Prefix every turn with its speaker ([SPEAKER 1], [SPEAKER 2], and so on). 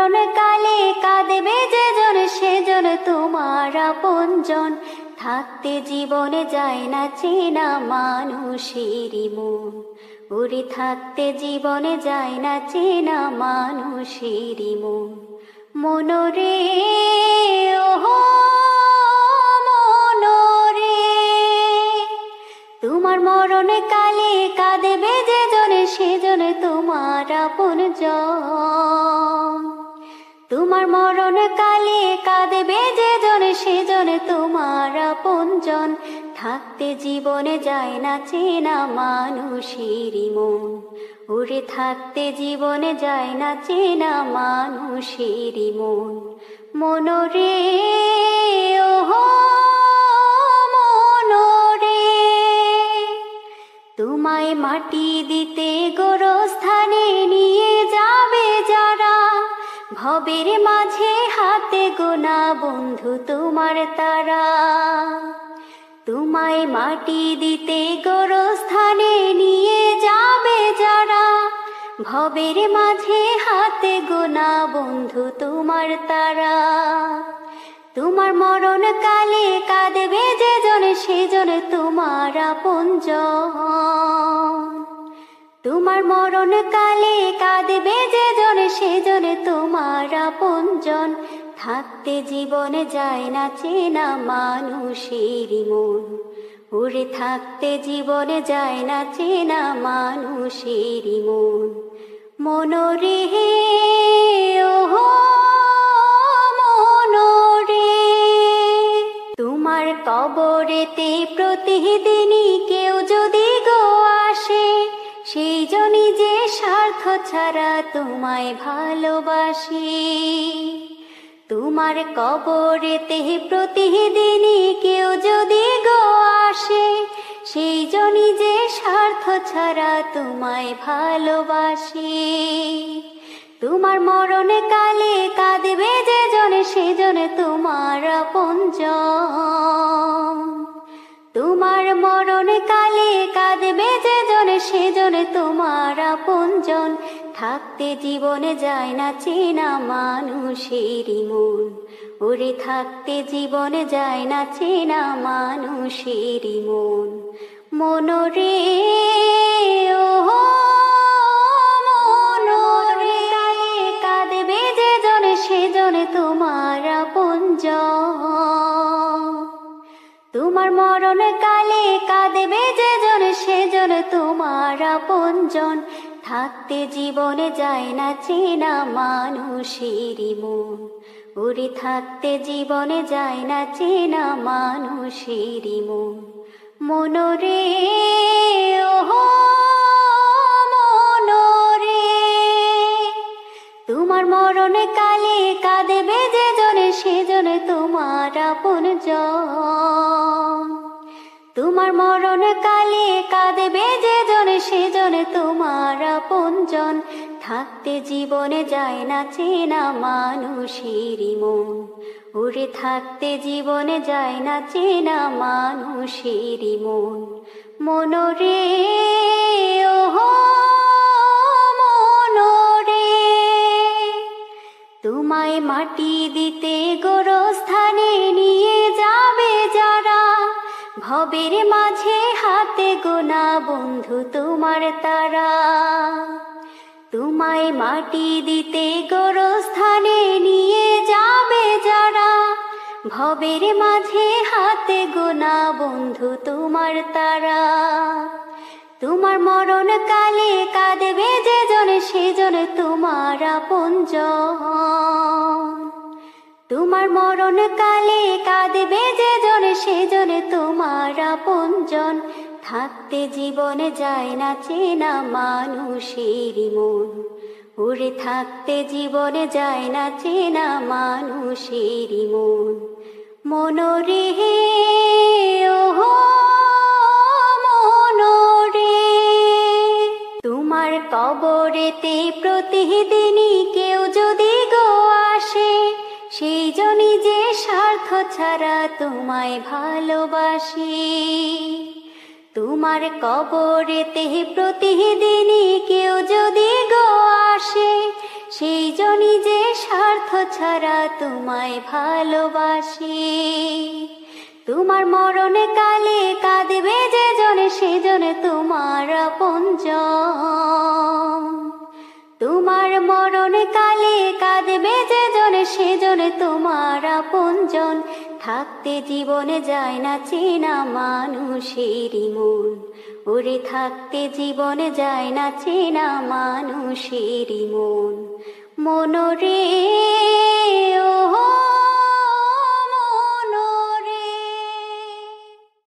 [SPEAKER 1] মরণ কালে কাঁদবে যেজন সেজন তোমার আপনজন। থাকতে জীবনে যায় না চেনা মানুষেরই মন, ওরে থাকতে জীবনে যায় না চেনা মানুষেরই মন। মনরে ওহো মনরে, তোমার মরণ কালে কাঁদবে যেজন সেজন তোমার আপনজন। তোমার মরণ কালে কাঁদবে যেজন সেজন তোমার আপনজন। থাকতে জীবনে যায় না চেনা মানুষেরই মন, ওরে থাকতে জীবনে যায় না চেনা মানুষেরই মন। মনরে ওহো মনরে, তোমায় মাটি দিতে গোরস্থানে নিয়ে যাবে যারা, ভবের মাঝে হাতে গোনা বন্ধু তোমার তারা। তোমায় মাটি দিতে গোরস্থানে নিয়ে যাবে যারা, ভবের মাঝে হাতে গোনা বন্ধু তোমার তারা। তোমার মরণ কালে কাঁদবে যেজন সেজন তোমার আপনজন। তোমার মরণ কালে কাঁদবে যেজন সেজন তোমার আপনজন। থাকতে জীবনে যায় না চেনা মানুষেরই মন, ওরে থাকতে জীবনে যায় না চেনা মানুষেরই মন। মনরে ওহো মনরে, তোমার কবরেতে প্রতিদিনই কেউ যদি গো আসে, সেই জনই যে স্বার্থ ছাড়া তোমায় ভালোবাসি। তোমার কবরেতে প্রতিদিনই কেউ যদি গো আসে, সেই জনই যে স্বার্থ ছাড়া তোমায় ভালোবাসি। তোমার মরণ কালে কাঁদবে যেজন সেজন তোমার আপনজন। তোমার মরণ কালে কাঁদবে যেজন সেজন তোমার আপনজন। থাকতে জীবনে যায় না চেনা মানুষেরই মন, ওরে থাকতে জীবনে যায় না চেনা মানুষেরই মন। মনরে ওহো মনরে, কাঁদবে যেজন সেজন তোমার আপনজন। তোমার মরণ কালে কাঁদবে যেজন সেজন তোমার আপনজন। থাকতে জীবনে যায় না চেনা মানুষেরই মন, ওরে থাকতে জীবনে যায় না চেনা মানুষেরই মন। মনরে ওহো মনরে, তোমার মরণ কালে কাঁদবে যেজন সেজন তোমার আপনজন। তোমার মরণ কালে কাঁদবে যেজন সেজন তোমার আপনজন। থাকতে জীবনে যায় না চেনা মানুষেরই মন, ওরে থাকতে জীবনে যায় না চেনা মানুষেরই মন। মনরে ওহো মনরে, তোমায় মাটি দিতে গোরস্থানে নিয়ে যাবে যারা, ভবের মাঝে হাতে গোনা বন্ধু তোমার তারা। তোমায় মাটি দিতে গোরস্থানে নিয়ে যাবে যারা, ভবের মাঝে হাতে গোনা বন্ধু তোমার তারা। তোমার মরণ কালে কাঁদবে যেজন সেজন তোমার আপনজন। তোমার মরণ কালে কাঁদবে যেজন সেজন তোমার আপনজন। থাকতে জীবনে যায় না চেনা মানুষেরই মন, ওরে থাকতে জীবনে যায় না চেনা মানুষেরই মন। মনরে ওহো মনরে, তোমার কবরেতে প্রতিদিনই কেউ যদি গো আসে, সেই জনই যে স্বার্থ ছাড়া তোমায় ভালোবাসি। তোমার কবরেতে প্রতিদিনই কেউ যদি গো আসে, সেই জনই যে স্বার্থ ছাড়া তোমায় ভালোবাসি। তোমার মরণে কালে কাঁদবে যে জনে সেজনে তোমার আপনজন। তোমার মরণে কালে কাঁদবে যে জনে সেজনে তোমার আপনজন। থাকতে জীবনে যায় না চেনা মানুষেরই মন, ওরে থাকতে জীবনে যায় না চেনা মানুষেরই মন। মনরে ও